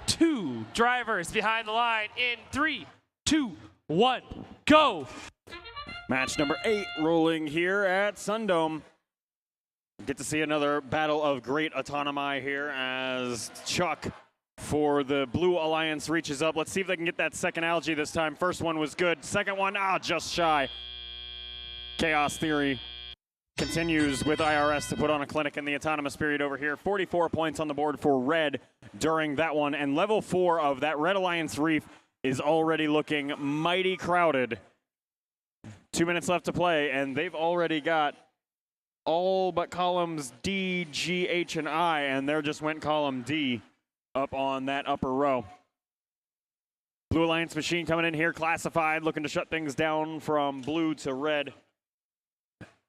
2 drivers behind the line in 3, 2, 1, go. Match number 8 rolling here at SunDome. Get to see another battle of great autonomy here as Chuck for the Blue Alliance reaches up. Let's see if they can get that second algae this time. First one was good. Second one, just shy. Chaos Theory continues with IRS to put on a clinic in the autonomous period over here. 44 points on the board for Red during that one. And level 4 of that Red Alliance Reef is already looking mighty crowded. 2 minutes left to play, and they've already got all but columns D, G, H, and I, and there just went column D up on that upper row. Blue Alliance Machine coming in here, classified, looking to shut things down from blue to red.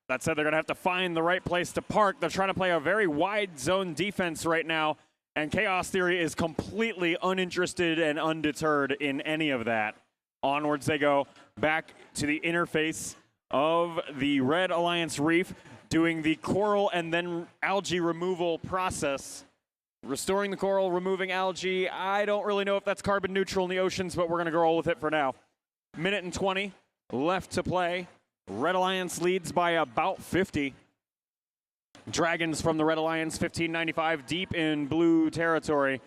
That said, they're going to have to find the right place to park. They're trying to play a very wide zone defense right now, and Chaos Theory is completely uninterested and undeterred in any of that. Onwards they go, back to the interface of the Red Alliance Reef, doing the coral and then algae removal process. Restoring the coral, removing algae. I don't really know if that's carbon neutral in the oceans, but we're going to roll with it for now. Minute and 20 left to play. Red Alliance leads by about 50. Dragons from the Red Alliance, 1595, deep in blue territory.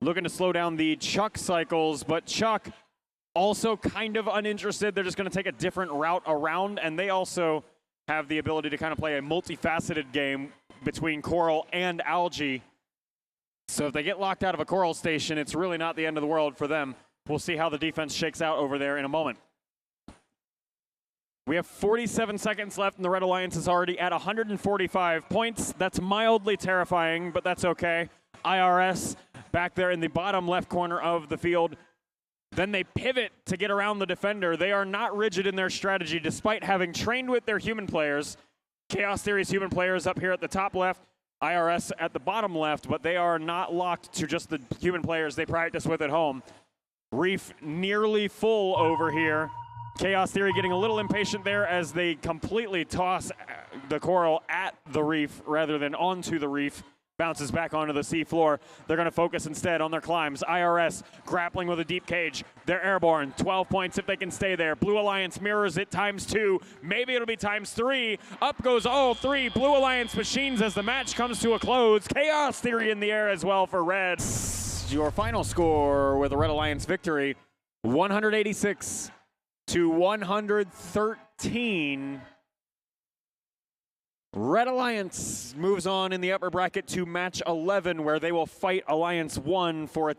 Looking to slow down the Chuck cycles, but Chuck also kind of uninterested. They're just going to take a different route around, and they also have the ability to kind of play a multifaceted game between coral and algae. So if they get locked out of a coral station, it's really not the end of the world for them. We'll see how the defense shakes out over there in a moment. We have 47 seconds left, and the Red Alliance is already at 145 points. That's mildly terrifying, but that's okay. IRS back there in the bottom left corner of the field. Then they pivot to get around the defender. They are not rigid in their strategy, despite having trained with their human players. Chaos Theory's human players up here at the top left, IRS at the bottom left, but they are not locked to just the human players they practice with at home. Reef nearly full over here. Chaos Theory getting a little impatient there as they completely toss the coral at the reef rather than onto the reef. Bounces back onto the sea floor. They're going to focus instead on their climbs. IRS grappling with a deep cage. They're airborne. 12 points if they can stay there. Blue Alliance mirrors it ×2. Maybe it'll be ×3. Up goes all 3 Blue Alliance machines as the match comes to a close. Chaos Theory in the air as well for Red. Your final score with a Red Alliance victory, 186 to 113. Red Alliance moves on in the upper bracket to match 11, where they will fight Alliance 1 for a